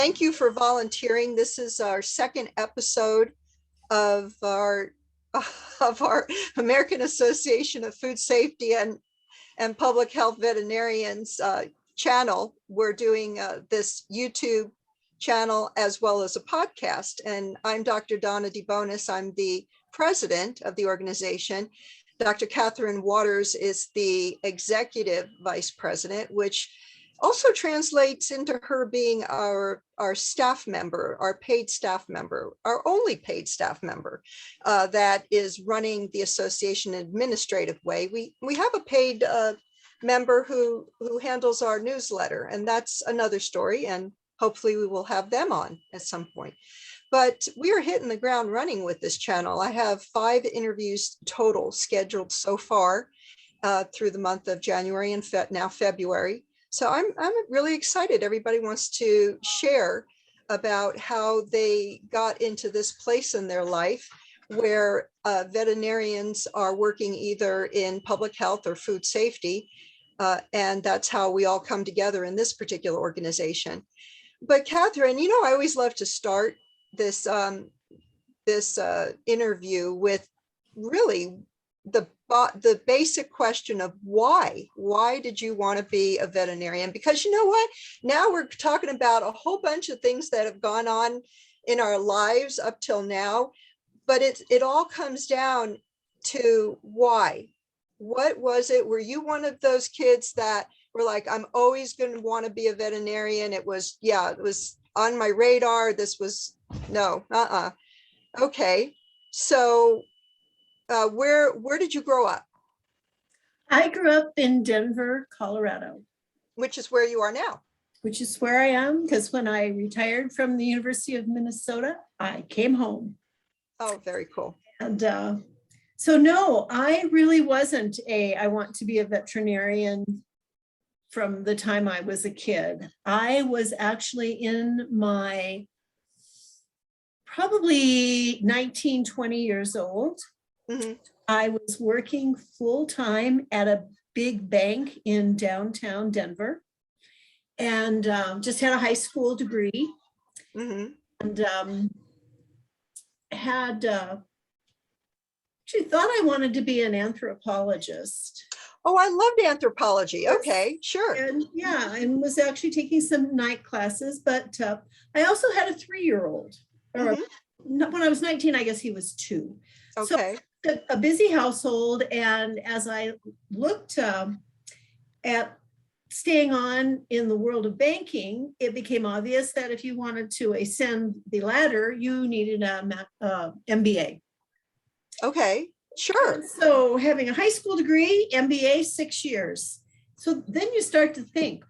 Thank you for volunteering. This is our second episode of our American Association of Food Safety and Public Health Veterinarians channel. We're doing this YouTube channel as well as a podcast. And I'm Dr. Donna DeBonis. I'm the president of the organization. Dr. Katherine Waters is the executive vice president, which also translates into her being our staff member, our paid staff member, our only paid staff member that is running the association in an administrative way. We have a paid member who handles our newsletter, and that's another story, and hopefully we will have them on at some point. But we are hitting the ground running with this channel. I have 5 interviews total scheduled so far through the month of January and now February. So I'm really excited. Everybody wants to share about how they got into this place in their life where veterinarians are working either in public health or food safety. And that's how we all come together in this particular organization. But Katherine, you know, I always love to start this interview with really the basic question of why did you want to be a veterinarian? Because you know what, now we're talking about a whole bunch of things that have gone on in our lives up till now, but it all comes down to why. What was it? Were you one of those kids that were like, I'm always going to want to be a veterinarian? It was on my radar. This was no, okay. So where did you grow up? I grew up in Denver, Colorado. Which is where you are now. Which is where I am, because when I retired from the University of Minnesota, I came home. Oh, very cool. And so no, I really wasn't I want to be a veterinarian from the time I was a kid. I was actually in my probably 19, 20 years old. Mm-hmm. I was working full-time at a big bank in downtown Denver, and just had a high school degree. Mm-hmm. And had actually thought I wanted to be an anthropologist. Oh, I loved anthropology. Okay, sure. And yeah, and was actually taking some night classes, but I also had a 3-year-old. Mm-hmm. When I was 19, I guess he was 2. Okay. So a busy household, and as I looked at staying on in the world of banking, it became obvious that if you wanted to ascend the ladder, you needed a MBA. Okay, sure. So having a high school degree, MBA, 6 years. So then you start to think,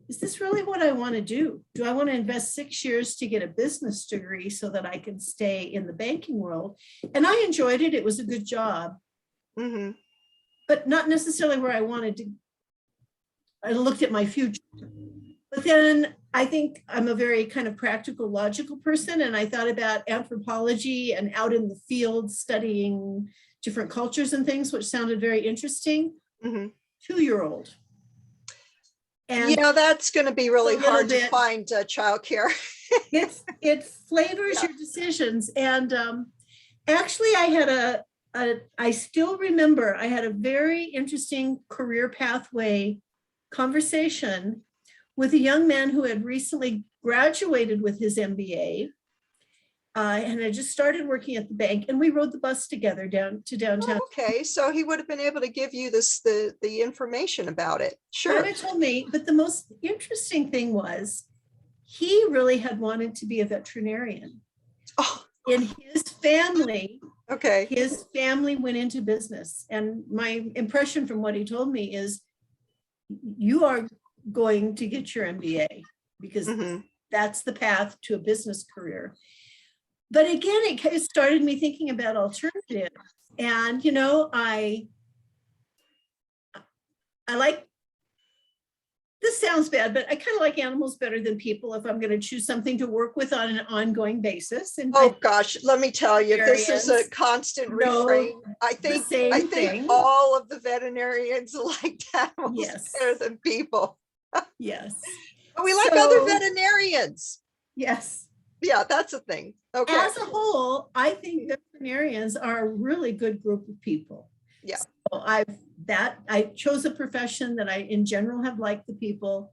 is this really what I want to do? Do I want to invest 6 years to get a business degree so that I can stay in the banking world? And I enjoyed it. It was a good job, mm-hmm. but not necessarily where I wanted to. I looked at my future. But then I think I'm a very kind of practical, logical person. And I thought about anthropology and out in the field studying different cultures and things, which sounded very interesting. Mm-hmm. 2-year-old. And you know, that's going to be really hard to find childcare. it flavors your decisions. And actually, I still remember I had a very interesting career pathway conversation with a young man who had recently graduated with his MBA. And I just started working at the bank, and we rode the bus together down to downtown. Oh, okay, so he would have been able to give you the information about it. Sure. He told me, but the most interesting thing was he really had wanted to be a veterinarian. Oh. In his family, okay, his family went into business, and my impression from what he told me is, you are going to get your MBA because mm-hmm. that's the path to a business career. But again, it started me thinking about alternatives. And, you know, I like, this sounds bad, but I kind of like animals better than people if I'm going to choose something to work with on an ongoing basis. And oh gosh, let me tell you, this is a constant refrain. I think all of the veterinarians like animals better than people. Yes. But we like other veterinarians. Yes. Yeah, that's a thing. Okay. As a whole, I think veterinarians are a really good group of people. Yeah. So I chose a profession that I in general have liked the people,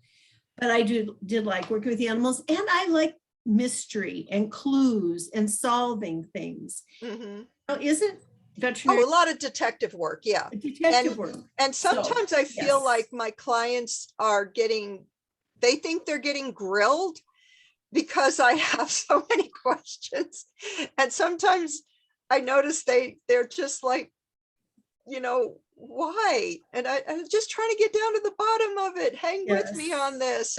but I did like working with the animals, and I like mystery and clues and solving things. Mhm. Isn't Oh, veterinary a lot of detective work. Yeah. detective work? And sometimes I feel yes. like my clients they think they're getting grilled because I have so many questions. And sometimes I notice they're just like, why? And I'm just trying to get down to the bottom of it. Hang with me on this.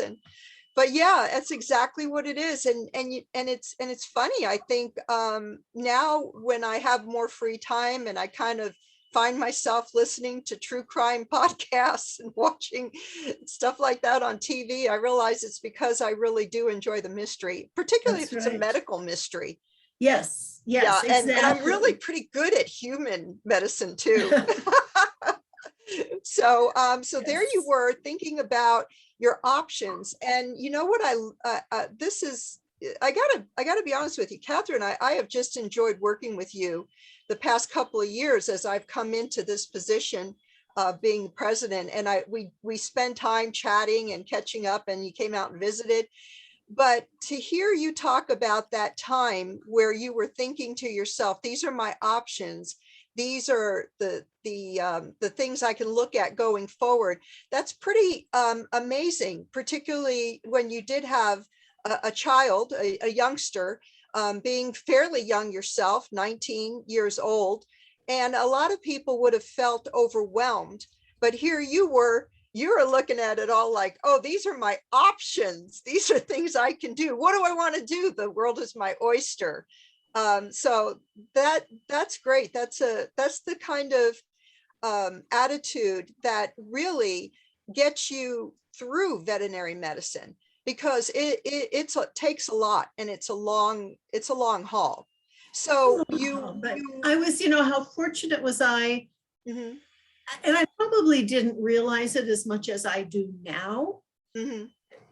But yeah, that's exactly what it is. And it's funny. I think now when I have more free time and I kind of find myself listening to true crime podcasts and watching stuff like that on TV, I realize it's because I really do enjoy the mystery, particularly if it's a medical mystery. Yes, Yeah, exactly. and I'm really pretty good at human medicine too. So there you were thinking about your options. And you know what, this is, I gotta be honest with you, Catherine, I have just enjoyed working with you the past couple of years as I've come into this position of being the president. And we spend time chatting and catching up, and you came out and visited. But to hear you talk about that time where you were thinking to yourself, these are my options, these are the things I can look at going forward, that's pretty amazing, particularly when you did have a child, a youngster, being fairly young yourself, 19 years old. And a lot of people would have felt overwhelmed. But here you're looking at it all like, oh, these are my options. These are things I can do. What do I want to do? The world is my oyster. So that's great. That's the kind of attitude that really gets you through veterinary medicine, because it takes a lot, and it's a long haul. So I was, how fortunate was I? Mm-hmm. And I probably didn't realize it as much as I do now. Mm-hmm.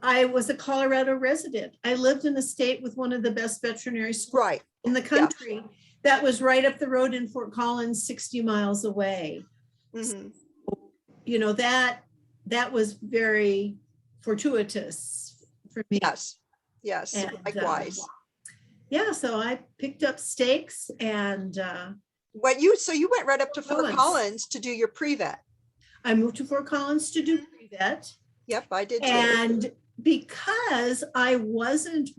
I was a Colorado resident. I lived in a state with one of the best veterinary schools in the country. Yeah. That was right up the road in Fort Collins, 60 miles away. Mm-hmm. So, that was very fortuitous for me. Yes, and, likewise. So I picked up stakes and so you went right up to Fort Collins to do your pre-vet. I moved to Fort Collins to do pre-vet. Yep, I did too. And because I wasn't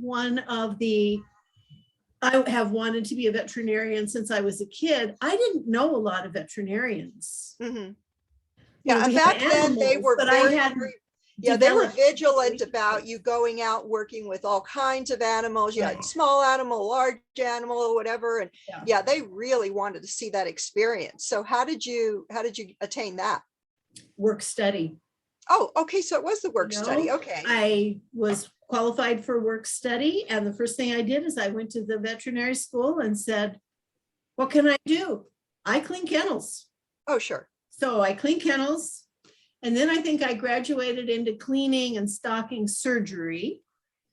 I have wanted to be a veterinarian since I was a kid, I didn't know a lot of veterinarians. Mm-hmm. Yeah, back then they were they were vigilant about you going out working with all kinds of animals. You had small animal, large animal, or whatever. And they really wanted to see that experience. So how did you attain that? Work study. Oh, okay. So it was the work study. Okay. I was qualified for work study. And the first thing I did is I went to the veterinary school and said, what can I do? I clean kennels. Oh, sure. So I clean kennels. And then I think I graduated into cleaning and stocking surgery.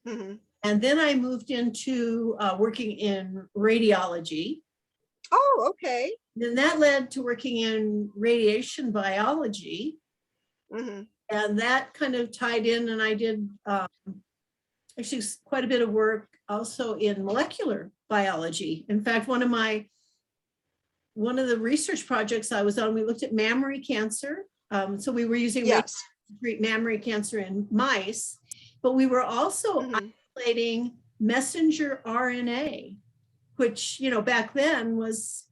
Mm-hmm. And then I moved into working in radiology. Oh, okay. Then that led to working in radiation biology. Mm-hmm. And that kind of tied in, and I did actually quite a bit of work also in molecular biology. In fact, one of the research projects I was on, we looked at mammary cancer. So we were using to treat mammary cancer in mice, but we were also isolating messenger RNA, which, back then was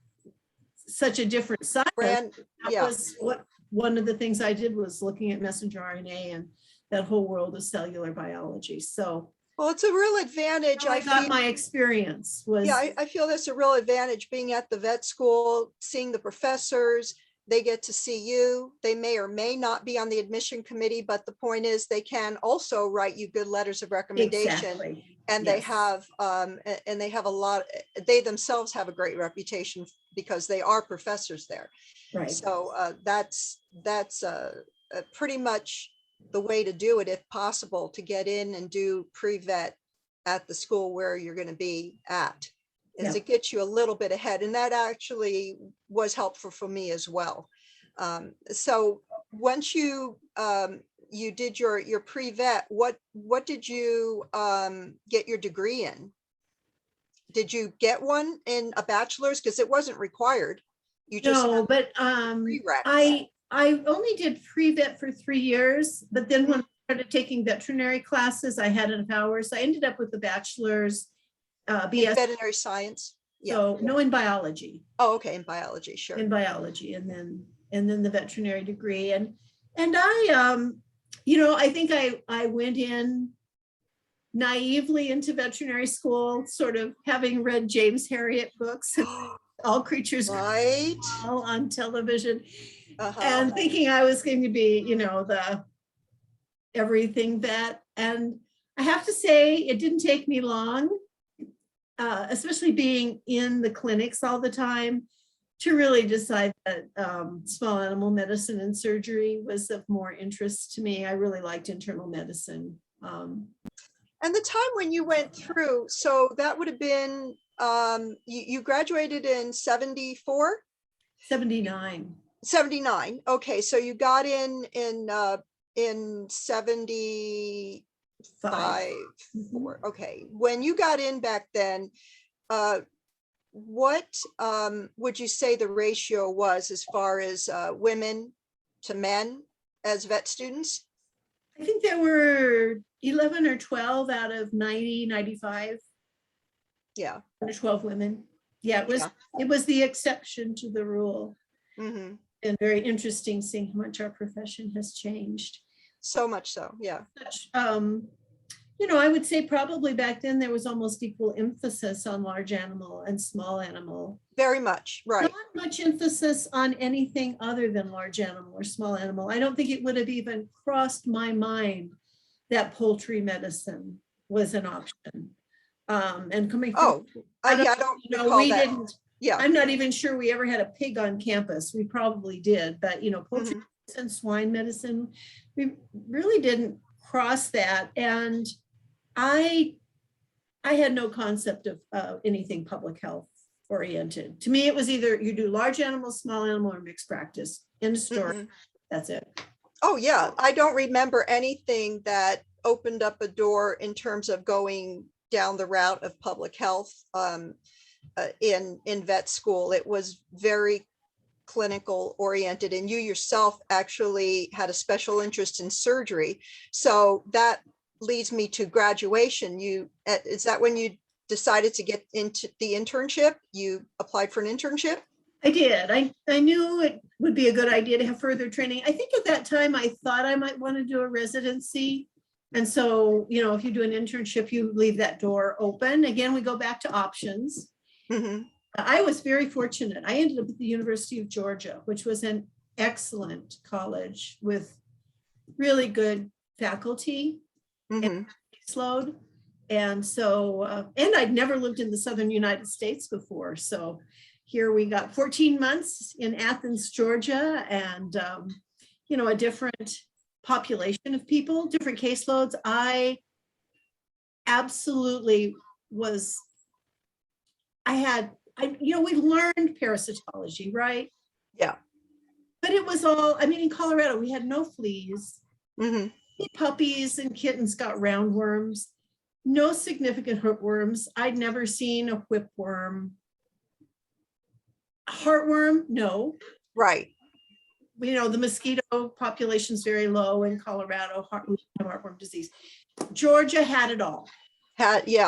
such a different science. That was what one of the things I did, was looking at messenger RNA and that whole world of cellular biology. So, well, it's a real advantage. I got my experience was. Yeah, I feel that's a real advantage, being at the vet school, seeing the professors. They get to see you. They may or may not be on the admission committee, but the point is they can also write you good letters of recommendation. Exactly. And they have a lot, they themselves have a great reputation because they are professors there. Right. So that's pretty much the way to do it, if possible, to get in and do pre-vet at the school where you're going to be at, is Yeah. it gets you a little bit ahead. And that actually was helpful for me as well. So once you you did your pre-vet, what did you get your degree in? Did you get one in a bachelor's? Because it wasn't required. You just No, but prereq. I only did pre-vet for 3 years, but then when I started taking veterinary classes, I had enough hours. I ended up with the bachelor's, in BS, veterinary science. Yeah. so no, in biology. Oh, okay. In biology, sure. In biology, and then the veterinary degree. And I you know, I think I went in naively into veterinary school, sort of having read James Herriot books, All Creatures Right. on television, Uh-huh. and thinking I was going to be, you know, the everything vet. And I have to say, it didn't take me long, especially being in the clinics all the time, to really decide that small animal medicine and surgery was of more interest to me. I really liked internal medicine. And the time when you went through, so that would have been, you graduated in 74? 79. 79. Okay, so you got in 75. Okay, when you got in back then, what would you say the ratio was as far as women to men as vet students? I think there were 11 or 12 out of 90, 95. Yeah. 12 women. Yeah, it was the exception to the rule. Mm-hmm. And very interesting seeing how much our profession has changed. So much so, yeah. You know, I would say probably back then there was almost equal emphasis on large animal and small animal. Very much, right. Not much emphasis on anything other than large animal or small animal. I don't think it would have even crossed my mind that poultry medicine was an option. And coming from, I don't recall we that. didn't. Yeah, I'm not even sure we ever had a pig on campus. We probably did, but you know, poultry medicine, swine medicine, we really didn't cross that. And I had no concept of anything public health oriented. To me, it was either you do large animal, small animal, or mixed practice. End of story. That's it. Oh yeah, I don't remember anything that opened up a door in terms of going down the route of public health in vet school. It was very clinical oriented, and you yourself actually had a special interest in surgery. So that leads me to graduation. Is that when you decided to get into the internship? You applied for an internship? I did. I knew it would be a good idea to have further training. I think at that time I thought I might want to do a residency. And so, you know, if you do an internship, you leave that door open. Again, we go back to options. I was very fortunate. I ended up at the University of Georgia, which was an excellent college with really good faculty and caseload. And so, and I'd never lived in the Southern United States before. So here we got 14 months in Athens, Georgia, and, you know, a different population of people, different caseloads. I absolutely was, you know, we learned parasitology, right? Yeah. But it was all, I mean, in Colorado, we had no fleas. Puppies and kittens got roundworms, no significant hookworms. I'd never seen a whipworm. Heartworm, no. Right. You know, the mosquito population is very low in Colorado, heartworm disease. Georgia had it all. It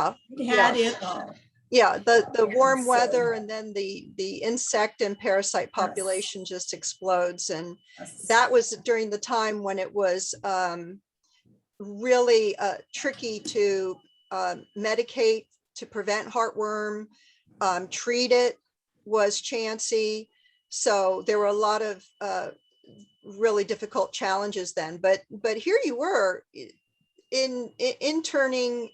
had it all. Yeah, the warm weather, and then the insect and parasite population just explodes. And that was during the time when it was really tricky to medicate to prevent heartworm. Treat it was chancy. So there were a lot of really difficult challenges then. But here you were interning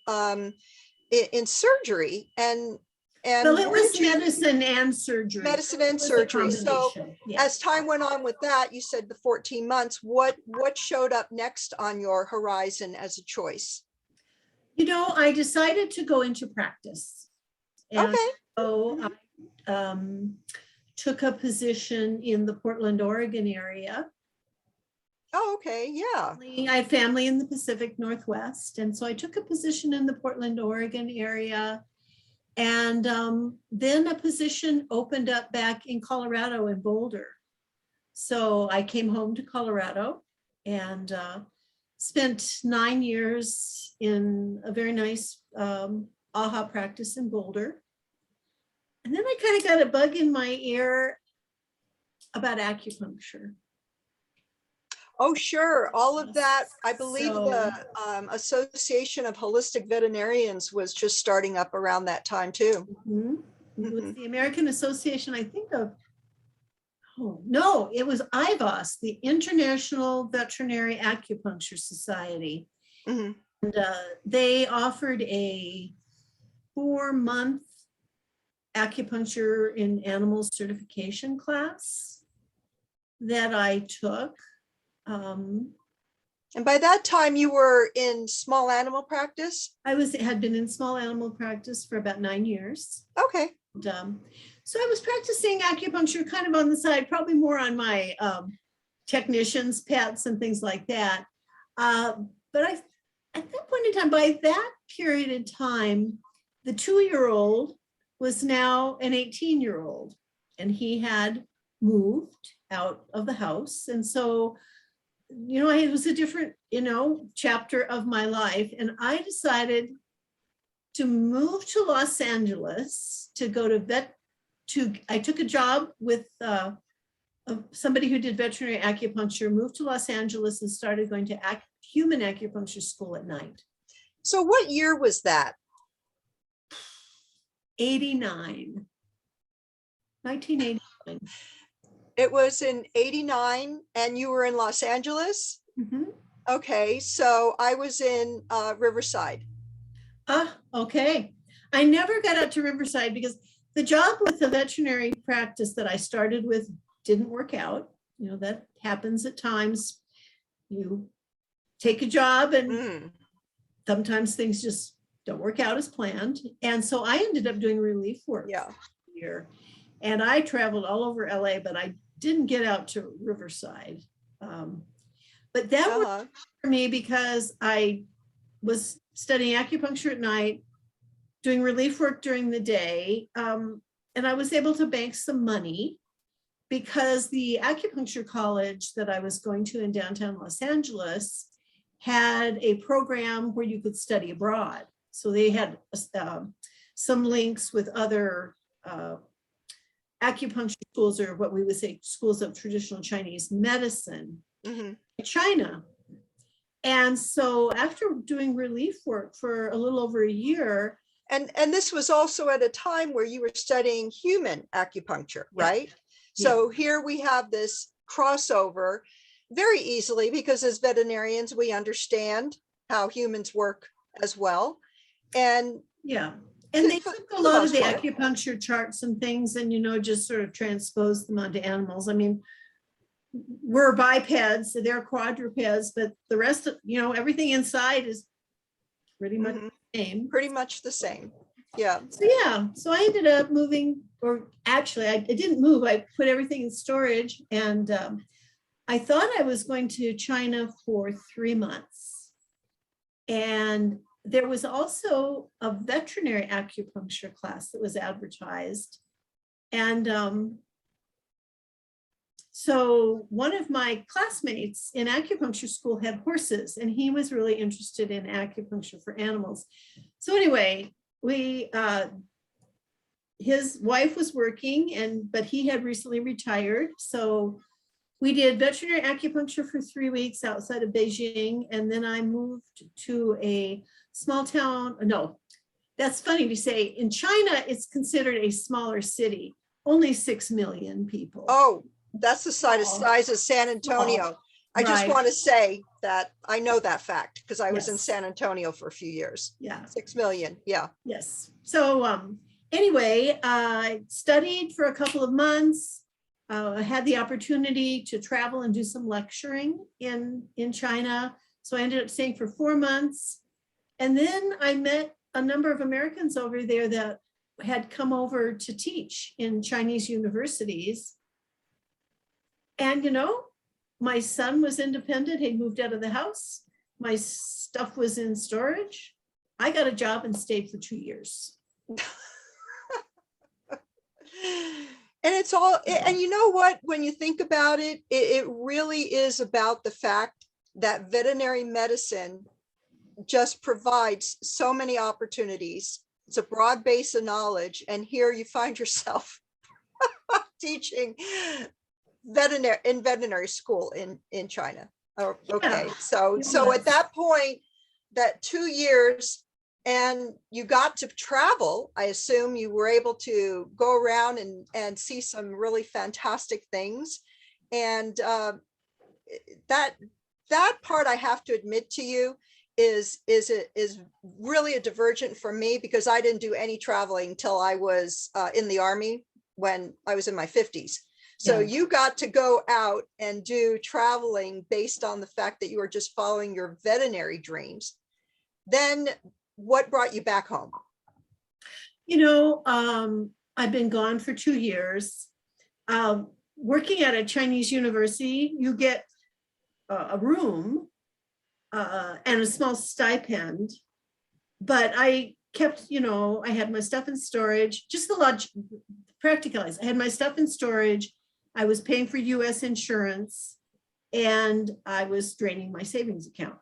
in surgery, and well, it was medicine and surgery. Medicine and surgery. So as time went on with that, you said the 14 months, what showed up next on your horizon as a choice? I decided to go into practice. And Okay. so I took a position in the Portland, Oregon area. Oh, okay. Yeah. I have family in the Pacific Northwest. And so I took a position in the Portland, Oregon area. And then a position opened up back in Colorado in Boulder. So I came home to Colorado and spent 9 years in a very nice AHA practice in Boulder. And then I kind of got a bug in my ear about acupuncture. Oh, sure. All of that. I believe So- the Association of Holistic Veterinarians was just starting up around that time too. Mhm. It was the American Association, I think of, oh, no, it was IVAS, the International Veterinary Acupuncture Society. Mhm. And they offered a 4-month acupuncture in animal certification class that I took. And by that time you were in small animal practice? Had been in small animal practice for about 9 years. Okay. And, so I was practicing acupuncture kind of on the side, probably more on my technicians, pets, and things like that. But at that point in time, by that period of time, the 2-year-old was now an 18-year-old, and he had moved out of the house. And so, it was a different, chapter of my life. And I decided to move to Los Angeles to go to I took a job with somebody who did veterinary acupuncture, moved to Los Angeles and started going to human acupuncture school at night. So what year was that? 1989. It was in 89 and you were in Los Angeles? Mhm. Okay, so I was in Riverside. Okay. I never got out to Riverside because the job with the veterinary practice that I started with didn't work out. That happens at times. You take a job and sometimes things just don't work out as planned. And so I ended up doing relief work here. And I traveled all over LA, but I didn't get out to Riverside. But that worked for me because I was studying acupuncture at night, doing relief work during the day. And I was able to bank some money because the acupuncture college that I was going to in downtown Los Angeles had a program where you could study abroad. So they had some links with other acupuncture schools, or what we would say schools of traditional Chinese medicine in China. And so after doing relief work for a little over a year. And this was also at a time where you were studying human acupuncture, right? Yeah. So here we have this crossover very easily because as veterinarians, we understand how humans work as well. And and they took a lot of the acupuncture charts and things and, just sort of transposed them onto animals. I mean, we're bipeds, they're quadrupeds, but the rest of, everything inside is pretty much the same. Pretty much the same. Yeah. So I ended up moving, or actually I didn't move. I put everything in storage, and I thought I was going to China for 3 months. And there was also a veterinary acupuncture class that was advertised. And so one of my classmates in acupuncture school had horses, and he was really interested in acupuncture for animals. So anyway, his wife was working, but he had recently retired. So we did veterinary acupuncture for 3 weeks outside of Beijing. And then I moved to a small town. No, that's funny to say. In China, it's considered a smaller city, only 6 million people. Oh, that's the size of San Antonio. I just want to say that I know that fact because I was in San Antonio for a few years. 6 million. Yeah. Yes. So anyway, I studied for a couple of months. I had the opportunity to travel and do some lecturing in China. So I ended up staying for 4 months. And then I met a number of Americans over there that had come over to teach in Chinese universities. And, you know, my son was independent. He moved out of the house. My stuff was in storage. I got a job and stayed for 2 years. And it's all, and you know what, when you think about it, it really is about the fact that veterinary medicine just provides so many opportunities. It's a broad base of knowledge. And here you find yourself teaching veterinary school in China. Oh, okay. Yeah. So at that point, that 2 years, and you got to travel, I assume you were able to go around and see some really fantastic things. And that part, I have to admit to you, is really a divergent for me, because I didn't do any traveling till I was in the Army when I was in my 50s. So Yeah. you got to go out and do traveling based on the fact that you were just following your veterinary dreams. Then what brought you back home? You know, I've been gone for 2 years. Working at a Chinese university, you get a room and a small stipend, but I kept, you know, I had my stuff in storage, just the practicalize. I had my stuff in storage. I was paying for US insurance, and I was draining my savings account.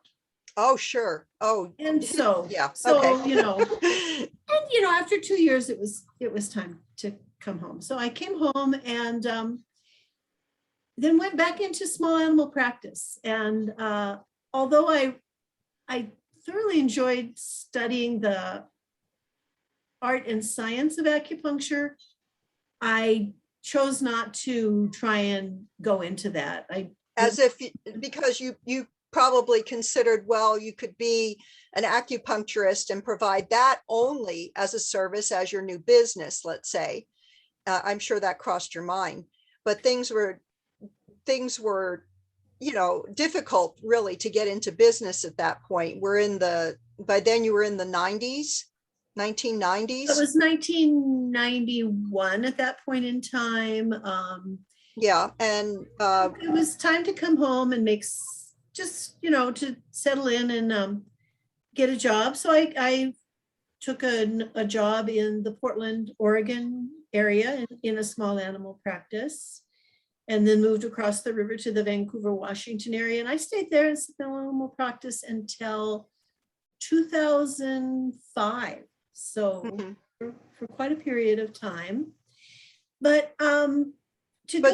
Oh, sure. Oh, And so, yeah. so, Okay. you know, and, you know, after 2 years, it was time to come home. So I came home and then went back into small animal practice. And although I thoroughly enjoyed studying the art and science of acupuncture, I chose not to try and go into that. Because you probably considered, well, you could be an acupuncturist and provide that only as a service, as your new business, let's say. I'm sure that crossed your mind, but things were, you know, difficult really to get into business at that point. By then you were in the 90s, 1990s. It was 1991 at that point in time. Yeah. And it was time to come home and just, you know, to settle in and get a job. So I took a job in the Portland, Oregon area in a small animal practice, and then moved across the river to the Vancouver, Washington area. And I stayed there in small animal practice until 2005. So for quite a period of time. But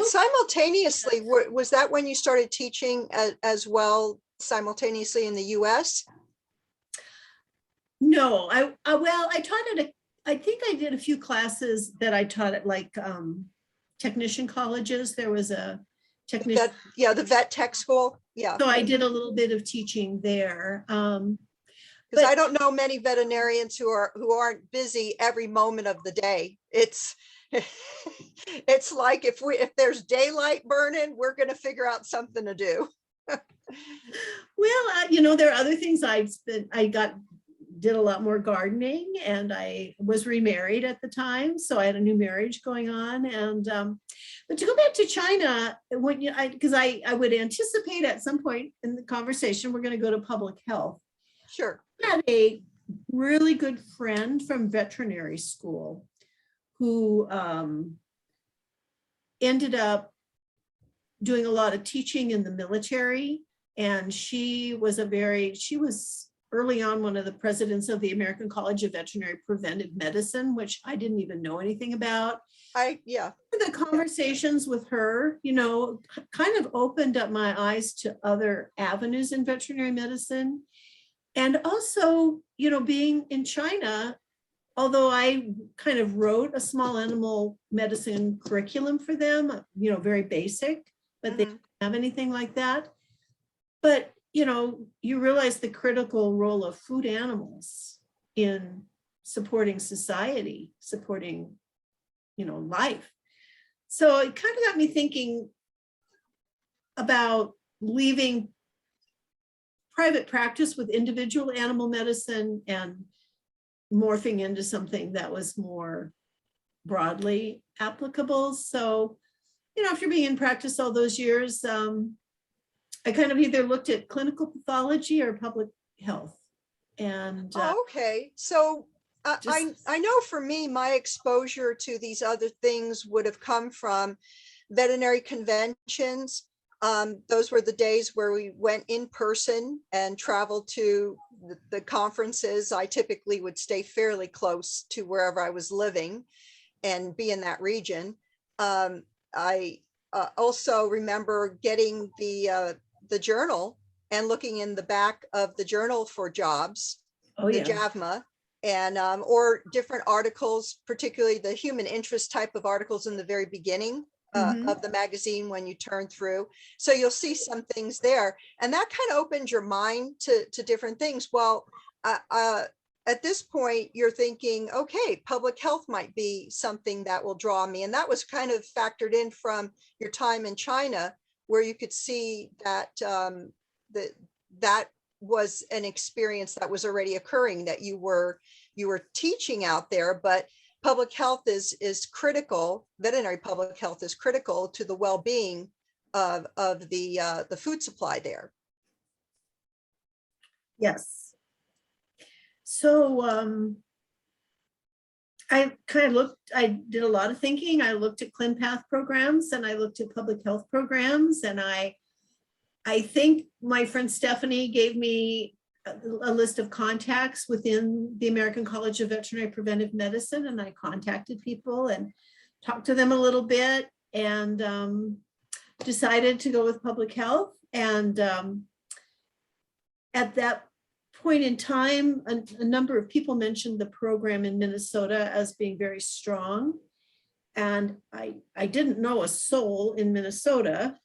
simultaneously, was that when you started teaching as well, simultaneously in the US? No, I taught at I think I did a few classes that I taught at like technician colleges. There was a technician. The vet tech school. Yeah. So I did a little bit of teaching there. Because I don't know many veterinarians who aren't busy every moment of the day. It's like if there's daylight burning, we're going to figure out something to do. Well, you know, there are other things did a lot more gardening, and I was remarried at the time, so I had a new marriage going on. And but to go back to China, because I would anticipate at some point in the conversation we're going to go to public health. Sure. I had a really good friend from veterinary school who ended up doing a lot of teaching in the military, and she was early on one of the presidents of the American College of Veterinary Preventive Medicine, which I didn't even know anything about. The conversations with her, you know, kind of opened up my eyes to other avenues in veterinary medicine. And also, you know, being in China, although I kind of wrote a small animal medicine curriculum for them, you know, very basic, but they didn't have anything like that. But, you know, you realize the critical role of food animals in supporting society, supporting, you know, life. So it kind of got me thinking about leaving private practice with individual animal medicine and morphing into something that was more broadly applicable. So, you know, after being in practice all those years, I kind of either looked at clinical pathology or public health. And Okay, so just- I know for me, my exposure to these other things would have come from veterinary conventions. Those were the days where we went in person and traveled to the conferences. I typically would stay fairly close to wherever I was living and be in that region. I also remember getting the journal and looking in the back of the journal for jobs, oh the yeah, JAVMA, and or different articles, particularly the human interest type of articles in the very beginning Mhm. of the magazine when you turn through. So you'll see some things there, and that kind of opens your mind to different things. Well, at this point, you're thinking, okay, public health might be something that will draw me. And that was kind of factored in from your time in China, where you could see that that was an experience that was already occurring, that you were teaching out there. But public health is critical. Veterinary public health is critical to the well-being of the food supply there. Yes. So I kind of looked, I did a lot of thinking. I looked at ClinPath programs and I looked at public health programs, and I think my friend Stephanie gave me a list of contacts within the American College of Veterinary Preventive Medicine, and I contacted people and talked to them a little bit and decided to go with public health. And at that point in time, a number of people mentioned the program in Minnesota as being very strong. And I didn't know a soul in Minnesota,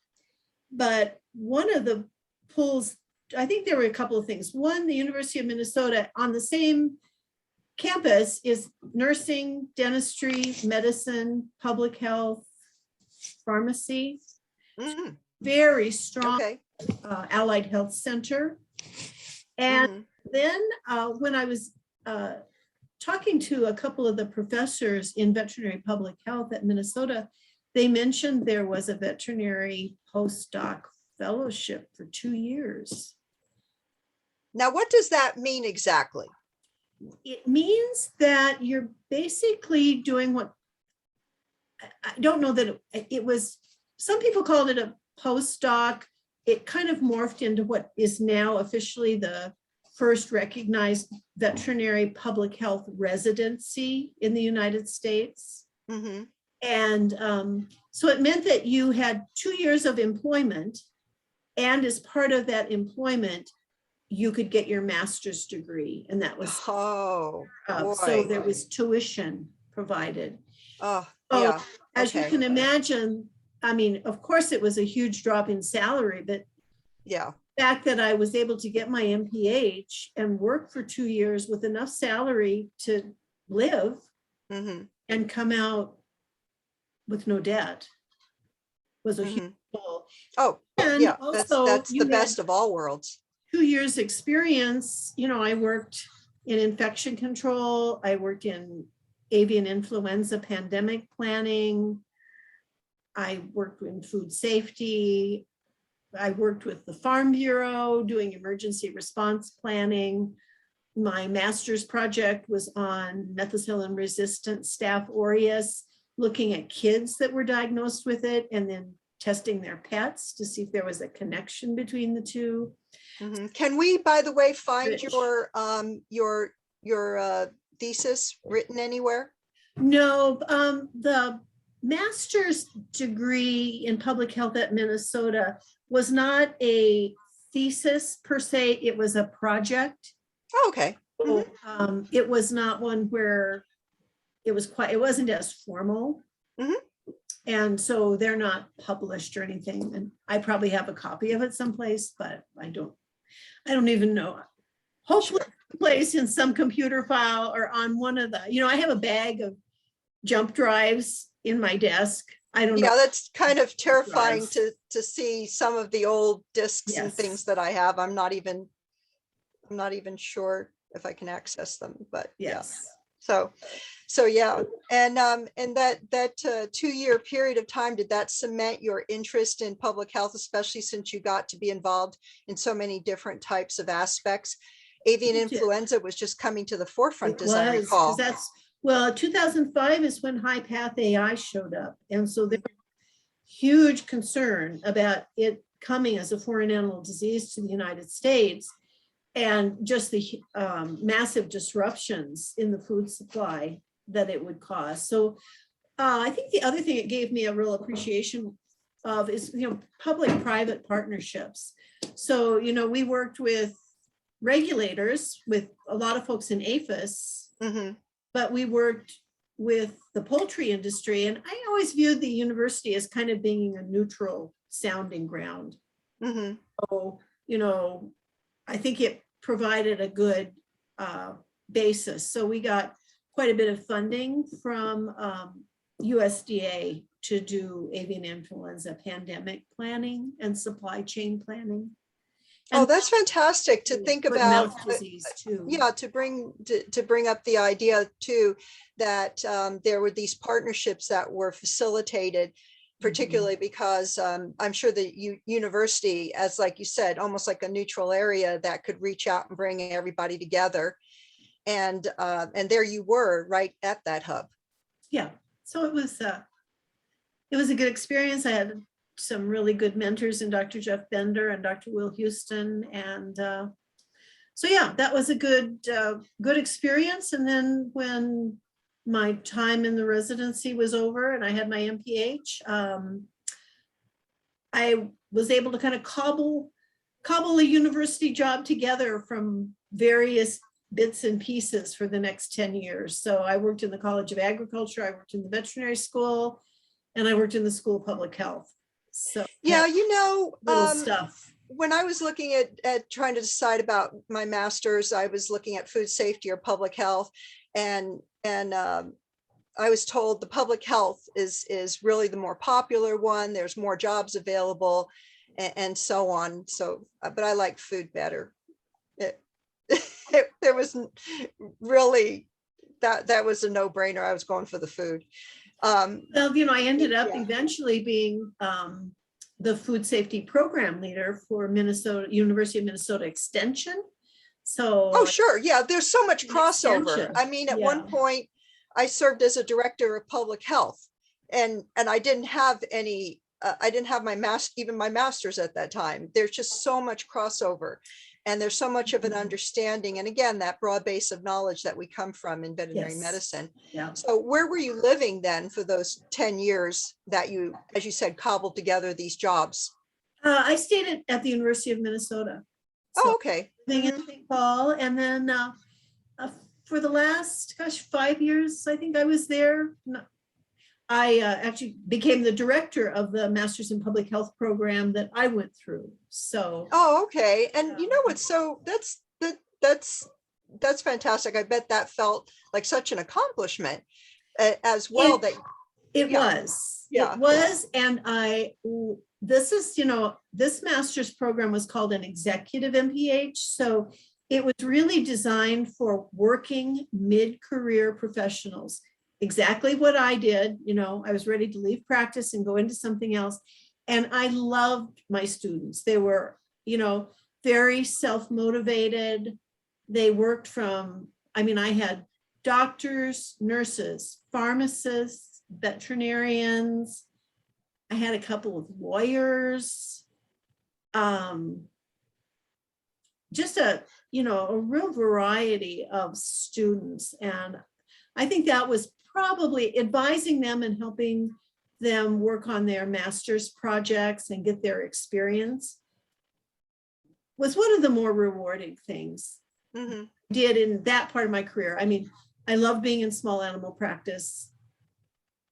but one of the pulls, I think there were a couple of things. One, the University of Minnesota on the same campus is nursing, dentistry, medicine, public health, pharmacy, Mhm. very strong Okay. allied health center. And Mhm. then when I was talking to a couple of the professors in veterinary public health at Minnesota, they mentioned there was a veterinary postdoc fellowship for 2 years. Now, what does that mean exactly? It means that you're basically doing what, I don't know that it was, some people called it a postdoc. It kind of morphed into what is now officially the first recognized veterinary public health residency in the United States. Mm-hmm. And so it meant that you had 2 years of employment, and as part of that employment, you could get your master's degree, and that was Oh, boy. so there was tuition provided. Oh, So yeah. as you Okay. can imagine, I mean, of course, it was a huge drop in salary, but Yeah. the fact that I was able to get my MPH and work for 2 years with enough salary to live Mm-hmm. and come out with no debt was a Mm-hmm. huge goal. Oh, And yeah. also That's the you had best of all worlds. 2 years experience. You know, I worked in infection control. I worked in avian influenza pandemic planning. I worked in food safety. I worked with the Farm Bureau doing emergency response planning. My master's project was on methicillin resistant Staph aureus, looking at kids that were diagnosed with it and then testing their pets to see if there was a connection between the two. Mm-hmm. Can we, by the way, find Rich. your thesis written anywhere? No, the master's degree in public health at Minnesota was not a thesis per se, it was a project. Oh, okay. So, it was not one where it wasn't as formal. Mhm. And so they're not published or anything. And I probably have a copy of it someplace, but I don't even know. Hopefully someplace in some computer file or on one of the, I have a bag of jump drives in my desk. I don't know. Yeah, that's kind of terrifying Drives. to see some of the old discs and Yes. things that I have. I'm not even I'm not even sure if I can access them, but yeah. Yes. So yeah, and that 2-year period of time, did that cement your interest in public health, especially since you got to be involved in so many different types of aspects? Avian It did. influenza was just coming to the forefront, It as I was, recall. because well, 2005 is when high path AI showed up. And so there was huge concern about it coming as a foreign animal disease to the United States, and just the massive disruptions in the food supply that it would cause. So I think the other thing it gave me a real appreciation of is, public-private partnerships. So, we worked with regulators, with a lot of folks in APHIS, but we worked with the poultry industry. And I always viewed the university as kind of being a neutral sounding ground. So, I think it provided a good basis. So we got quite a bit of funding from USDA to do avian influenza pandemic planning and supply chain planning. Oh, that's fantastic to think about. Mouth disease too. Yeah, to bring up the idea too, that there were these partnerships that were facilitated, particularly because I'm sure the university, as like you said, almost like a neutral area that could reach out and bring everybody together. And there you were, right at that hub. Yeah. So it was a good experience. I had some really good mentors in Dr. Jeff Bender and Dr. Will Houston. And so, yeah, that was a good experience. And then when my time in the residency was over and I had my MPH, I was able to kind of cobble a university job together from various bits and pieces for the next 10 years. So I worked in the College of Agriculture, I worked in the veterinary school, and I worked in the School of Public Health. So yeah, little stuff. When I was looking at trying to decide about my master's, I was looking at food safety or public health, and I was told the public health is really the more popular one. There's more jobs available, and so on. So, but I like food better. There was really that was a no-brainer. I was going for the food. Well, I ended up eventually being the food safety program leader for University of Minnesota Extension. So, oh, sure. Yeah, there's so much crossover. I mean, at one point, I served as a director of public health, and I didn't have any, I didn't have even my master's at that time. There's just so much crossover. And there's so much of an understanding. And again, that broad base of knowledge that we come from in veterinary medicine. Yeah. So where were you living then for those 10 years that you, as you said, cobbled together these jobs? I stayed at the University of Minnesota. So oh, okay. Living in St. Paul. And then for the last, 5 years, I think I was there. I actually became the director of the Masters in Public Health program that I went through. So. Oh, okay. And you know what? So that's fantastic. I bet that felt like such an accomplishment as well. It was. And this master's program was called an executive MPH. So it was really designed for working mid-career professionals. Exactly what I did. I was ready to leave practice and go into something else. And I loved my students. They were, very self-motivated. They worked I had doctors, nurses, pharmacists, veterinarians. I had a couple of lawyers, just a real variety of students. And I think that was probably advising them and helping them work on their master's projects and get their experience was one of the more rewarding things I did in that part of my career. I mean, I love being in small animal practice.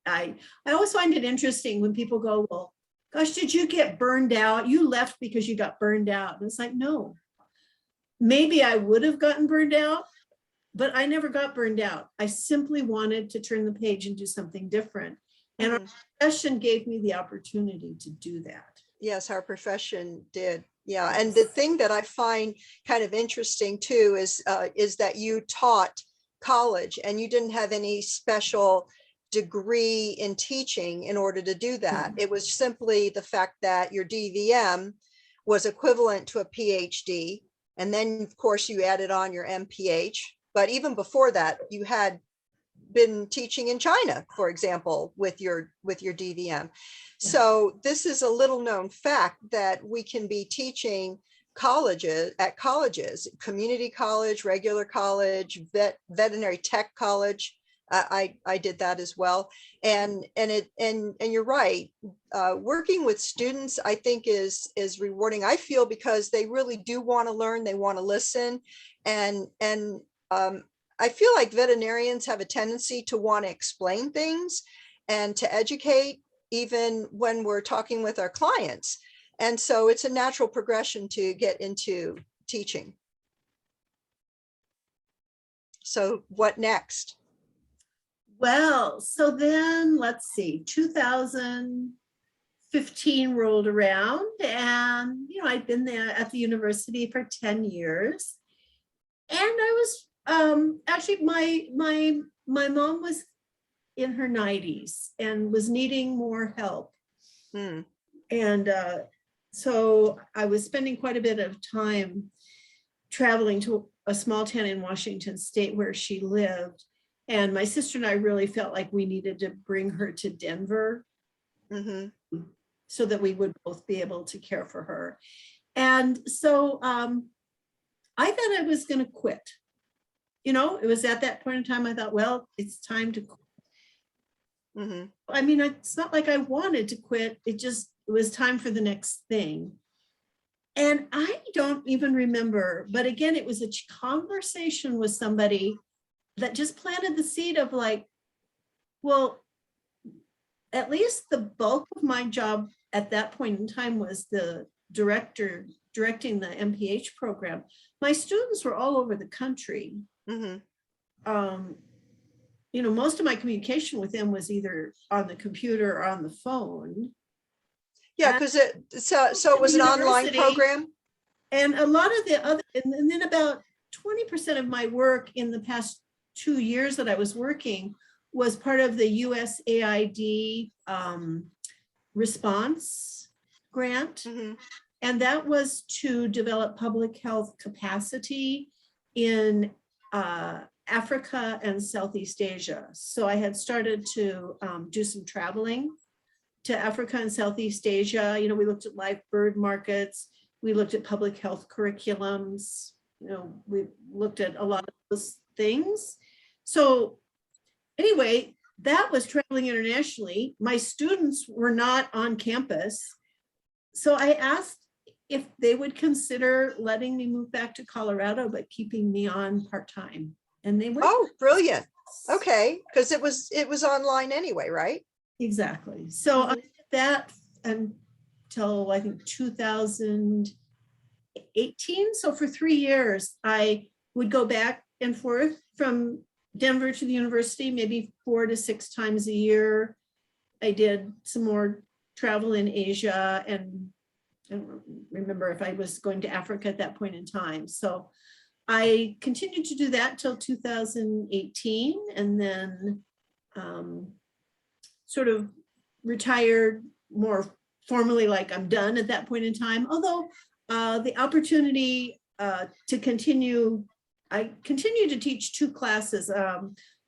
I always find it interesting when people go, well, gosh, did you get burned out? You left because you got burned out. And it's like, no, maybe I would have gotten burned out, but I never got burned out. I simply wanted to turn the page and do something different. And our profession gave me the opportunity to do that. Yes, our profession did. Yeah, and the thing that I find kind of interesting too is that you taught college and you didn't have any special degree in teaching in order to do that. It was simply the fact that your DVM was equivalent to a PhD. And then, of course, you added on your MPH. But even before that, you had been teaching in China, for example, with your DVM. So this is a little known fact that we can be teaching at colleges, community college, regular college, veterinary tech college. I did that as well. And you're right. Working with students, I think is rewarding. I feel because they really do want to learn, they want to listen. And I feel like veterinarians have a tendency to want to explain things and to educate, even when we're talking with our clients. And so it's a natural progression to get into teaching. So what next? Well, so then let's see, 2015 rolled around, and I'd been there at the university for 10 years. And I was actually my mom was in her 90s and was needing more help. And so I was spending quite a bit of time traveling to a small town in Washington state where she lived. And my sister and I really felt like we needed to bring her to Denver so that we would both be able to care for her. And so I thought I was going to quit. It was at that point in time I thought, well, it's time to quit. I mean, it's not like I wanted to quit. It was time for the next thing. And I don't even remember, but again, it was a conversation with somebody that just planted the seed of like, well, at least the bulk of my job at that point in time was the directing the MPH program. My students were all over the country. Most of my communication with them was either on the computer or on the phone. Yeah, because it was an online program. And a lot of the other, and then about 20% of my work in the past 2 years that I was working was part of the USAID response grant. And that was to develop public health capacity in Africa and Southeast Asia. So I had started to do some traveling to Africa and Southeast Asia. We looked at live bird markets. We looked at public health curriculums. We looked at a lot of those things. So anyway, that was traveling internationally. My students were not on campus. So I asked if they would consider letting me move back to Colorado, but keeping me on part-time. And they went. Oh, brilliant. Okay. Because it was online anyway, right? Exactly. So I did that until I think 2018. So for 3 years, I would go back and forth from Denver to the university, maybe 4 to 6 times a year. I did some more travel in Asia, and I don't remember if I was going to Africa at that point in time. So I continued to do that till 2018, and then sort of retired more formally, like I'm done at that point in time. Although the opportunity to continue, I continued to teach 2 classes.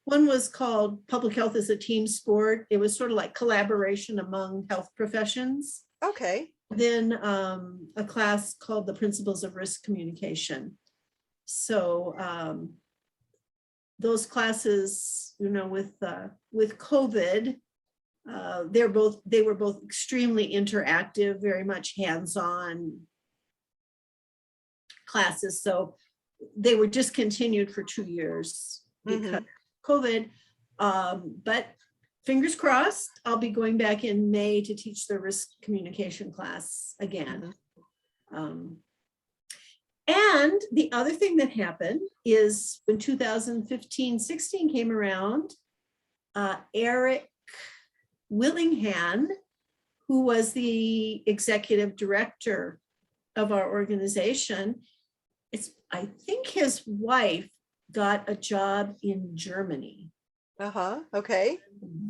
One was called Public Health as a Team Sport. It was sort of like collaboration among health professions. Okay. Then a class called the Principles of Risk Communication. So those classes, with COVID, they were both extremely interactive, very much hands-on classes. So they were discontinued for 2 years because of COVID. But fingers crossed, I'll be going back in May to teach the risk communication class again. And the other thing that happened is when 2015-16 came around, Eric Willingham, who was the executive director of our organization. I think his wife got a job in Germany. Okay.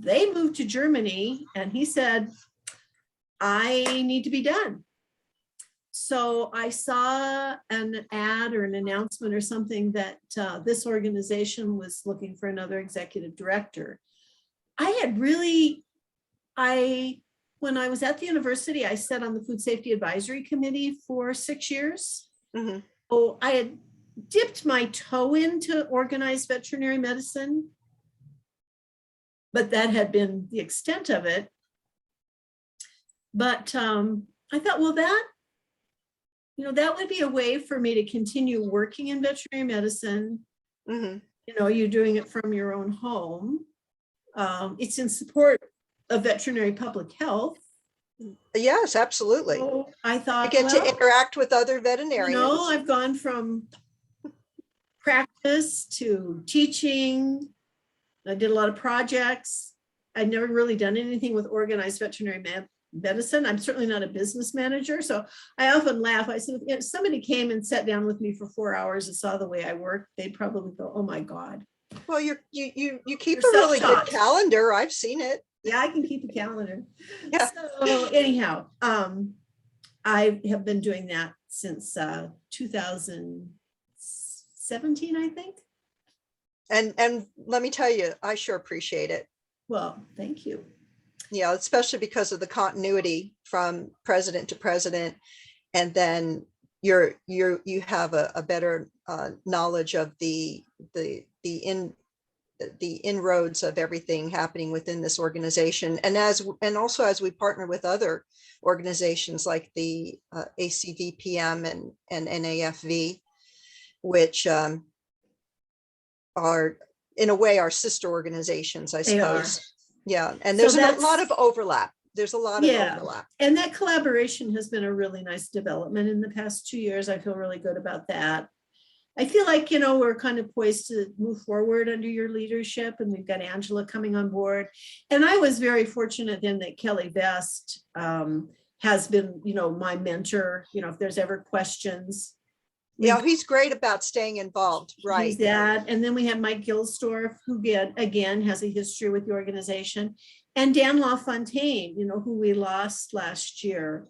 They moved to Germany and he said, I need to be done. So I saw an ad or an announcement or something that this organization was looking for another executive director. When I was at the university, I sat on the Food Safety Advisory Committee for 6 years. Mm-hmm. Oh, I had dipped my toe into organized veterinary medicine, but that had been the extent of it. But I thought, well, that would be a way for me to continue working in veterinary medicine. Mm-hmm. You're doing it from your own home. It's in support of veterinary public health. Yes, absolutely. So I thought, You get to interact with other veterinarians. I've gone from practice to teaching. I did a lot of projects. I'd never really done anything with organized veterinary medicine. I'm certainly not a business manager. So I often laugh. I said, if somebody came and sat down with me for 4 hours and saw the way I work, they'd probably go, oh my God. Well, you keep You're a really good self-taught. calendar. I've seen it. Yeah, I can keep a calendar. Yeah. So anyhow, I have been doing that since 2017, I think. And let me tell you, I sure appreciate it. Well, thank you. Yeah, especially because of the continuity from president to president, and then you have a better knowledge of the inroads of everything happening within this organization, and also as we partner with other organizations like the ACVPM and NAFV, which are in a way our sister organizations, I suppose. Yeah, and there's a lot of overlap. There's a lot of overlap. And that collaboration has been a really nice development in the past 2 years. I feel really good about that. I feel like, we're kind of poised to move forward under your leadership, and we've got Angela coming on board. And I was very fortunate then that Kelly Vest has been, my mentor, if there's ever questions. Yeah, he's great about staying involved, right? He's that. And then we have Mike Gilsdorf, who again has a history with the organization, and Dan LaFontaine, who we lost last year.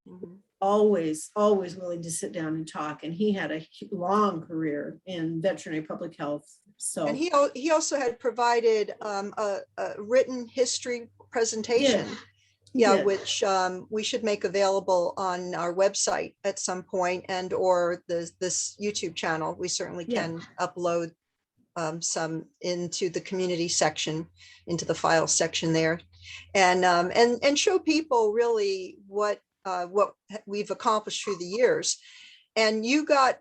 Mm-hmm. Always willing to sit down and talk. And he had a long career in veterinary public health. So, and he also had provided a written history presentation. Yeah, which we should make available on our website at some point, and or this YouTube channel. We certainly can upload some into the community section, into the file section there, and show people really what we've accomplished through the years. And you got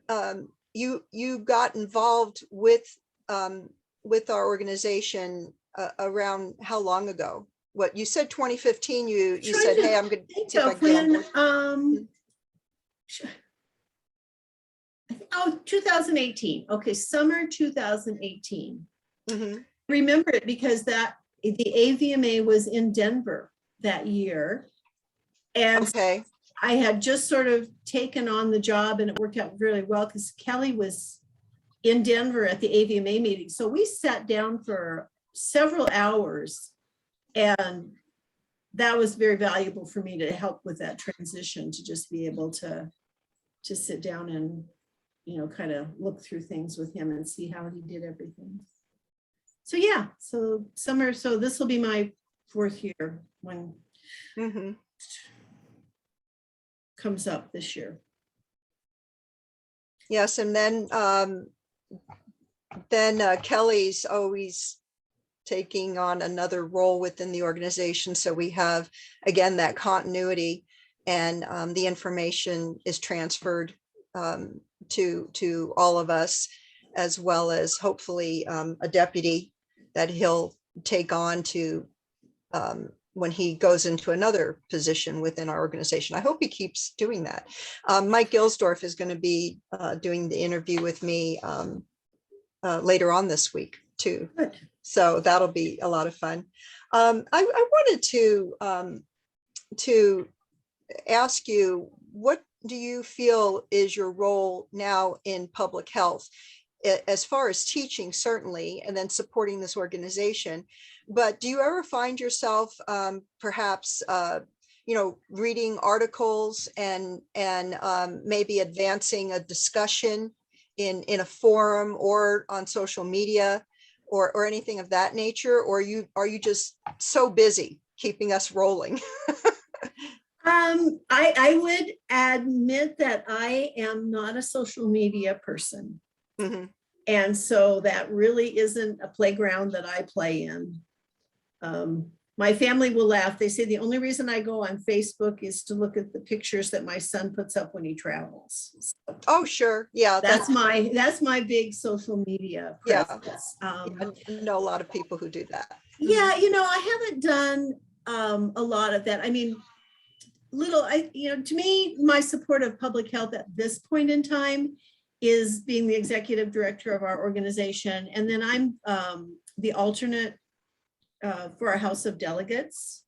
involved with our organization around how long ago? What you said, 2015, you said, hey, I'm going to see if I can get on board. 2018. Okay, summer 2018. Mm-hmm. Remember it because the AVMA was in Denver that year. And okay. I had just sort of taken on the job, and it worked out really well because Kelly was in Denver at the AVMA meeting. So we sat down for several hours, and that was very valuable for me to help with that transition, to just be able to sit down and, kind of look through things with him and see how he did everything. So yeah, so summer, so this will be my 4th year when mm-hmm. comes up this year. Yes, and then Kelly's always taking on another role within the organization. So we have, again, that continuity, and the information is transferred to all of us, as well as hopefully a deputy that he'll take on to when he goes into another position within our organization. I hope he keeps doing that. Mike Gilsdorf is going to be doing the interview with me later on this week too. Good. So that'll be a lot of fun. I wanted to ask you, what do you feel is your role now in public health? As far as teaching, certainly, and then supporting this organization. But do you ever find yourself perhaps, reading articles and maybe advancing a discussion in a forum or on social media or anything of that nature? Or are you just so busy keeping us rolling? I would admit that I am not a social media person. Mhm. And so that really isn't a playground that I play in. My family will laugh. They say the only reason I go on Facebook is to look at the pictures that my son puts up when he travels. So Oh, sure. Yeah. that's my big social media Yeah. presence. I know a lot of people who do that. Yeah, I haven't done a lot of that. I mean, to me, my support of public health at this point in time is being the executive director of our organization. And then I'm the alternate for our House of Delegates.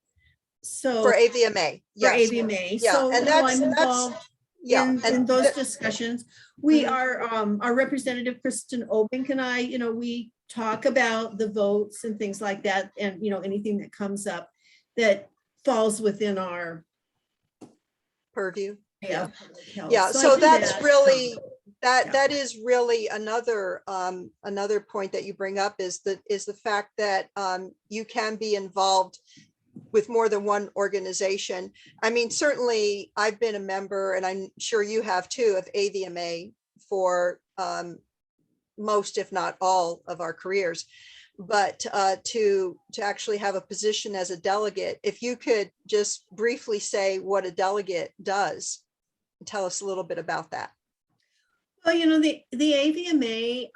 So For AVMA. for Yes. AVMA. Yeah. So And I'm involved in those discussions. We Mhm. are, our representative, Kristen Obink, and I, we talk about the votes and things like that. And, anything that comes up that falls within our Purview. Yeah. Yeah. So that's really, that is really another point that you bring up is the fact that you can be involved with more than one organization. I mean, certainly I've been a member, and I'm sure you have too, of AVMA for most, if not all, of our careers. But to actually have a position as a delegate, if you could just briefly say what a delegate does, tell us a little bit about that. Well, the AVMA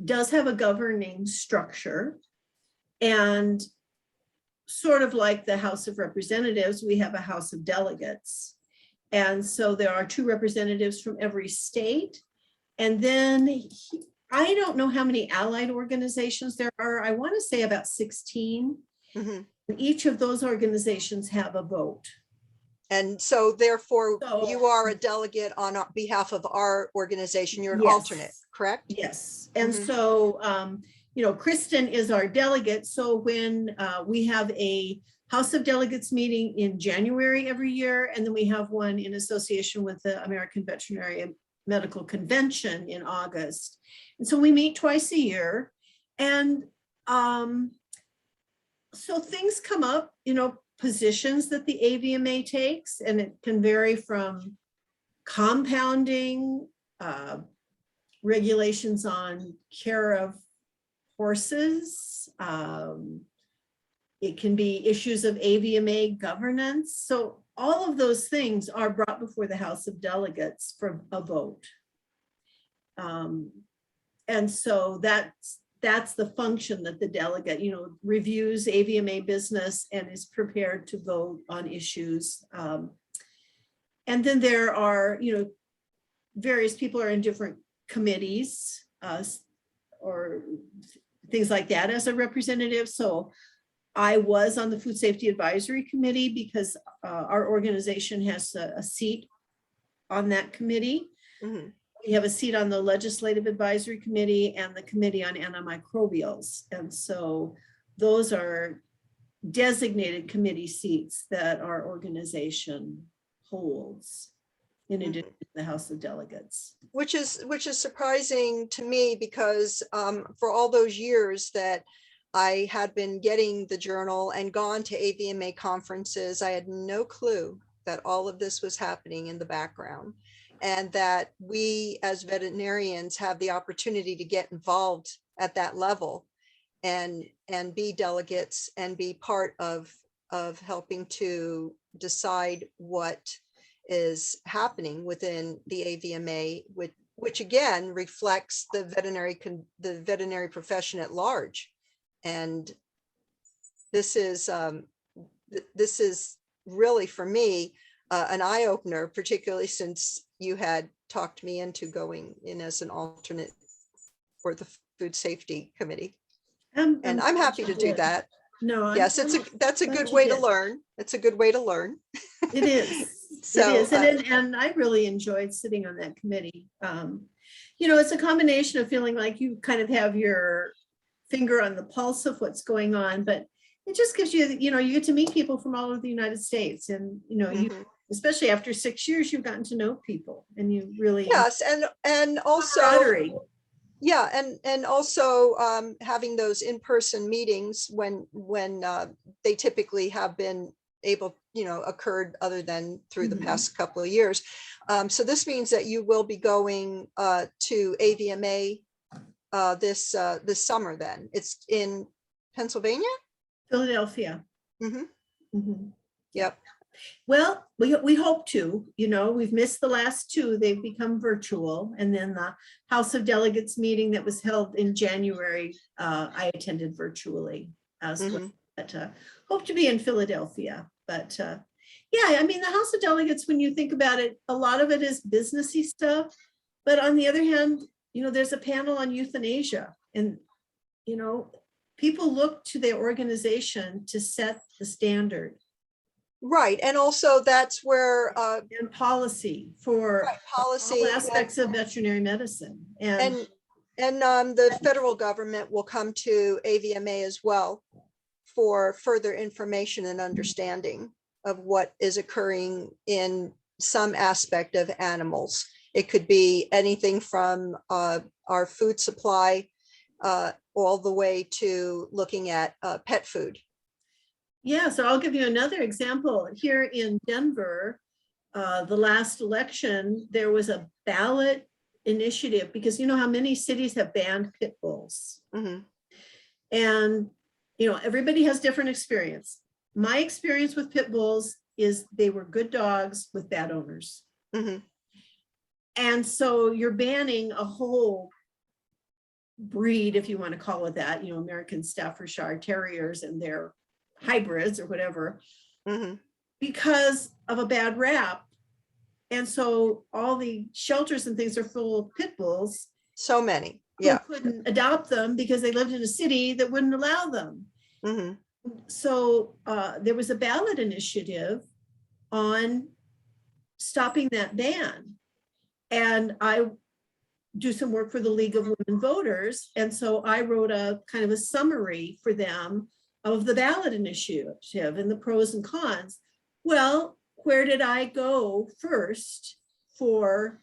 does have a governing structure, and sort of like the House of Representatives, we have a House of Delegates. And so there are 2 representatives from every state. And then I don't know how many allied organizations there are. I want to say about 16. Mhm. Each of those organizations have a vote. And so therefore So- you are a delegate on behalf of our organization. You're an Yes. alternate, correct? Yes. And Mhm. so, Kristen is our delegate. So when we have a House of Delegates meeting in January every year, and then we have one in association with the American Veterinary Medical Convention in August. And so we meet twice a year. And so things come up, positions that the AVMA takes, and it can vary from compounding, regulations on care of horses. It can be issues of AVMA governance. So all of those things are brought before the House of Delegates for a vote. And so that's the function that the delegate, reviews AVMA business and is prepared to vote on issues. And then there are, various people are in different committees or things like that as a representative. So I was on the Food Safety Advisory Committee because our organization has a seat on that committee. Mhm. We have a seat on the Legislative Advisory Committee and the Committee on Antimicrobials. And so those are designated committee seats that our organization holds in addition to the House of Delegates. Which is surprising to me because for all those years that I had been getting the journal and gone to AVMA conferences, I had no clue that all of this was happening in the background, and that we as veterinarians have the opportunity to get involved at that level and be delegates and be part of helping to decide what is happening within the AVMA, which again reflects the veterinary profession at large. And this is really, for me, an eye-opener, particularly since you had talked me into going in as an alternate for the Food Safety Committee. And I'm happy to do that. No, Yes, that's a good way to learn. It's a good way to learn. It is. So, it is, and I really enjoyed sitting on that committee. It's a combination of feeling like you kind of have your finger on the pulse of what's going on, but it just gives you, you get to meet people from all over the United States, and you, especially after 6 years, you've gotten to know people, and you really yes, and also camaraderie. Yeah, and also having those in-person meetings when they typically have been able, occurred other than through the past couple of years. So this means that you will be going to AVMA this summer. Then it's in Pennsylvania, Philadelphia. Yep. Well, we hope to, we've missed the last two. They've become virtual. And then the House of Delegates meeting that was held in January, I attended virtually as well. But hope to be in Philadelphia. But yeah, I mean, the House of Delegates, when you think about it, a lot of it is businessy stuff. But on the other hand, there's a panel on euthanasia, and, people look to their organization to set the standard. Right, and also that's where and policy for policy all aspects of veterinary medicine, and the federal government will come to AVMA as well for further information and understanding of what is occurring in some aspect of animals. It could be anything from our food supply all the way to looking at pet food. Yeah, so I'll give you another example. Here in Denver, the last election, there was a ballot initiative, because you know how many cities have banned pit bulls. And, everybody has different experience. My experience with pit bulls is they were good dogs with bad owners. And so you're banning a whole breed, if you want to call it that, American Staffordshire Terriers and their hybrids or whatever, because of a bad rap. And so all the shelters and things are full of pit bulls. So many, yeah. Couldn't adopt them because they lived in a city that wouldn't allow them. So there was a ballot initiative on stopping that ban. And I do some work for the League of Women Voters. And so I wrote a kind of a summary for them of the ballot initiative and the pros and cons. Well, where did I go first for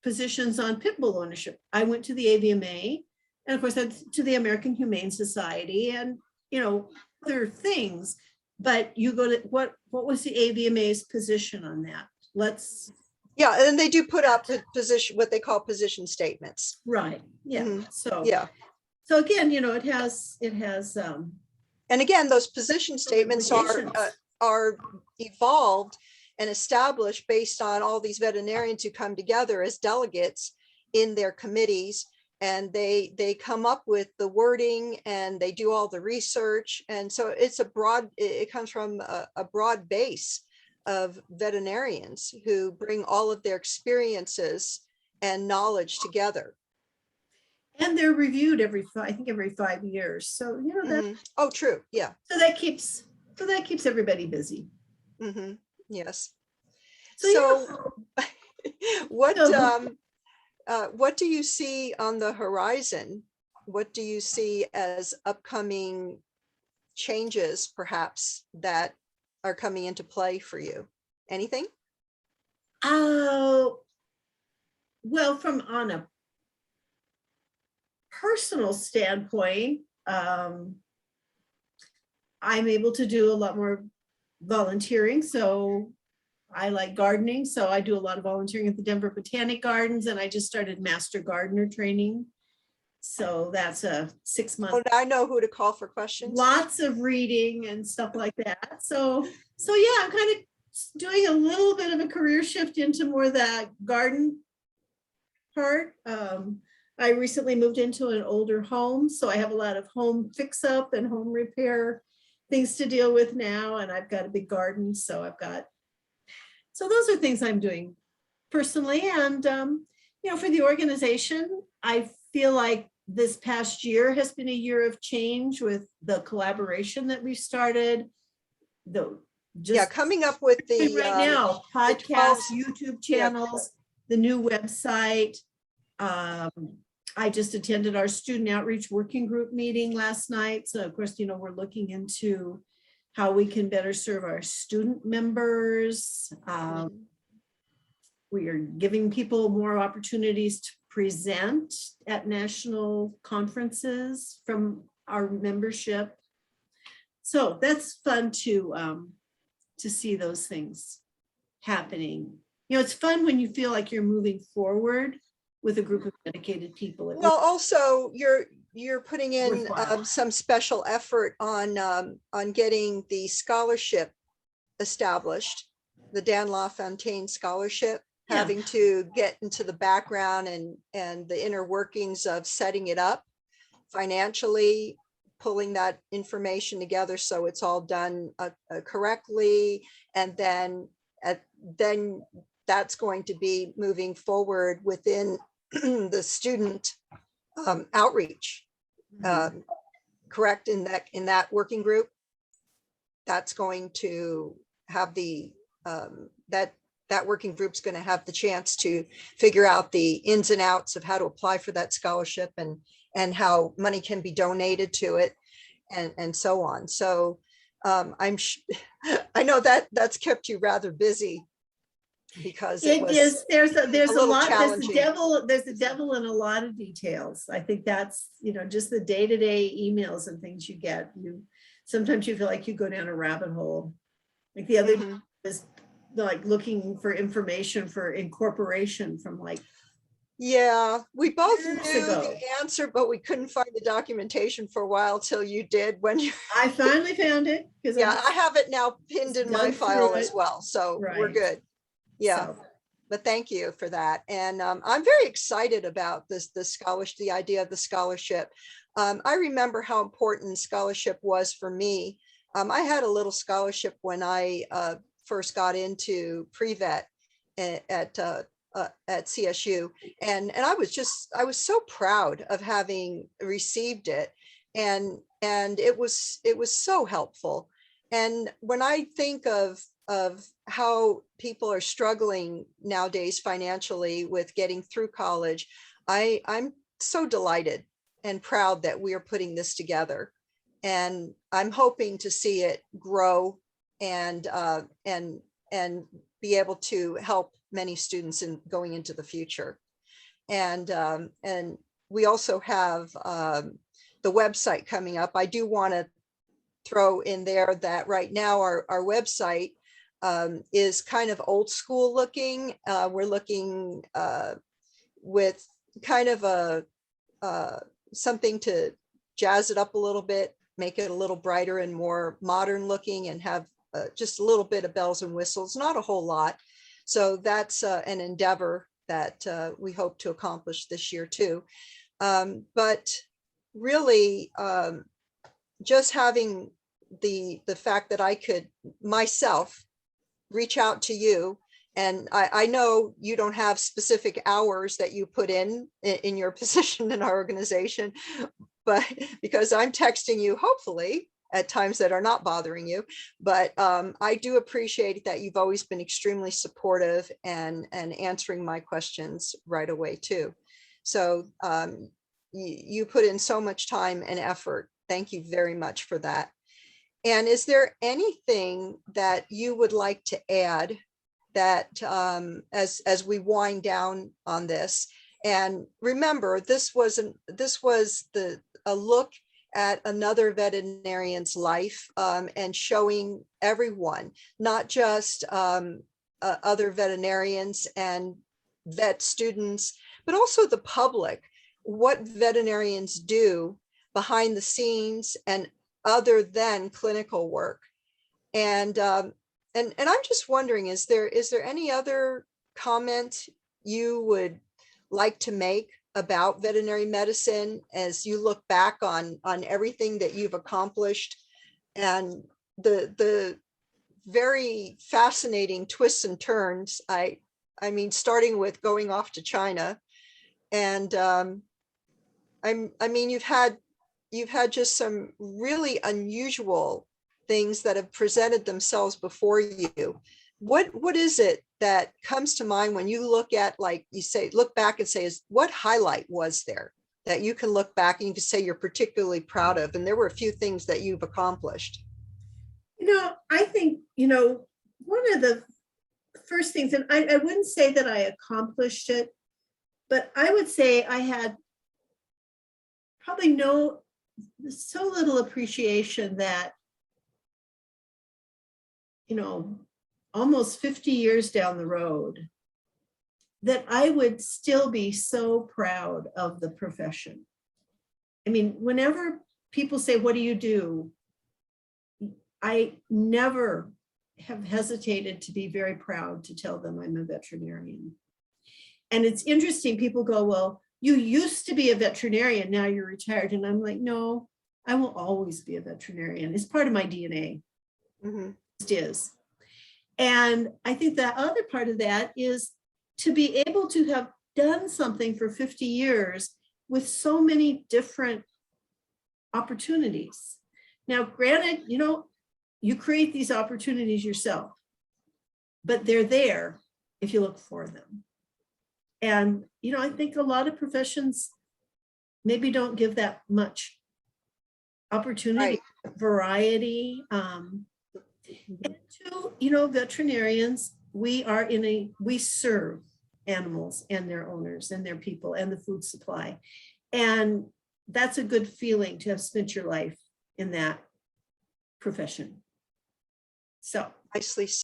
positions on pit bull ownership? I went to the AVMA, and of course to the American Humane Society, and other things. But you go to what was the AVMA's position on that? Yeah, and they do put up what they call position statements. Right. Yeah. So yeah. So again, it has. And again, those position statements are evolved and established based on all these veterinarians who come together as delegates in their committees, and they come up with the wording and they do all the research. And so it comes from a broad base of veterinarians who bring all of their experiences and knowledge together. And they're reviewed every 5 years. So that. Oh, true. Yeah. So that keeps everybody busy. Yes. So what do you see on the horizon? What do you see as upcoming changes, perhaps, that are coming into play for you? Anything? Well, on a personal standpoint, I'm able to do a lot more volunteering. So I like gardening. So I do a lot of volunteering at the Denver Botanic Gardens, and I just started master gardener training. So that's a 6-month. Oh, I know who to call for questions. Lots of reading and stuff like that. So yeah, I'm kind of doing a little bit of a career shift into more that garden part. I recently moved into an older home, so I have a lot of home fix-up and home repair things to deal with now, and I've got a big garden, so those are things I'm doing personally. And for the organization, I feel like this past year has been a year of change with the collaboration that we've started, the Yeah, coming up with the right now, the podcasts, 12 YouTube yeah. channels, the new website. I just attended our student outreach working group meeting last night. So of course, you know, we're looking into how we can better serve our student members. We are giving people more opportunities to present at national conferences from our membership. So that's fun to see those things happening. You know, it's fun when you feel like you're moving forward with a group of dedicated people. Well, also you're putting in some special effort on getting the scholarship established, the Dan LaFontaine Scholarship, having to get into the background and the inner workings of setting it up financially, pulling that information together so it's all done correctly, and then that's going to be moving forward within the student outreach, correct, in that working group. That's going to have the that working group's going to have the chance to figure out the ins and outs of how to apply for that scholarship and how money can be donated to it and so on. So I know that that's kept you rather busy, because there's a lot, there's the challenging. devil in a lot of details. I think that's, you know, just the day-to-day emails and things you get. Sometimes you feel like you go down a rabbit hole. Like the other day was like looking for information for incorporation from like, yeah, we both knew ago. the answer, but we couldn't find the documentation for a while till you did. When you I finally found it, because yeah, I have it now pinned in my file as well, so we're good. Yeah, so. But thank you for that. And I'm very excited about the scholarship, the idea of the scholarship. I remember how important scholarship was for me. I had a little scholarship when I first got into pre-vet at CSU, and I was so proud of having received it, and it was so helpful. And when I think of how people are struggling nowadays financially with getting through college, I'm so delighted and proud that we are putting this together, and I'm hoping to see it grow and be able to help many students in going into the future. And we also have the website coming up. I do want to throw in there that right now our website is kind of old school looking. We're looking with kind of a something to jazz it up a little bit, make it a little brighter and more modern looking, and have just a little bit of bells and whistles, not a whole lot. So that's an endeavor that we hope to accomplish this year too. But really, just having the fact that I could myself reach out to you, and I know you don't have specific hours that you put in your position in our organization, but because I'm texting you, hopefully at times that are not bothering you, but I do appreciate that you've always been extremely supportive and answering my questions right away too. So you put in so much time and effort. Thank you very much for that. And is there anything that you would like to add that as we wind down on this? And remember, this was a look at another veterinarian's life, and showing everyone, not just other veterinarians and vet students, but also the public, what veterinarians do behind the scenes and other than clinical work. And I'm just wondering, is there any other comment you would like to make about veterinary medicine as you look back on everything that you've accomplished, and the very fascinating twists and turns? I mean, starting with going off to China, and I mean, you've had just some really unusual things that have presented themselves before you. What is it that comes to mind when you look at, like you say, look back and say, is what highlight was there that you can look back and you can say you're particularly proud of? And there were a few things that you've accomplished. I think, one of the first things, and I wouldn't say that I accomplished it, but I would say I had probably so little appreciation that, almost 50 years down the road, that I would still be so proud of the profession. I mean, whenever people say, what do you do? I never have hesitated to be very proud to tell them I'm a veterinarian. And it's interesting, people go, well, you used to be a veterinarian, now you're retired. And I'm like, no, I will always be a veterinarian. It's part of my DNA. Mm-hmm. It is. And I think the other part of that is to be able to have done something for 50 years with so many different opportunities. Now, granted, you create these opportunities yourself, but they're there if you look for them. And, I think a lot of professions maybe don't give that much opportunity, right, variety. And to, veterinarians, we serve animals and their owners and their people and the food supply. And that's a good feeling to have spent your life in that profession. So nicely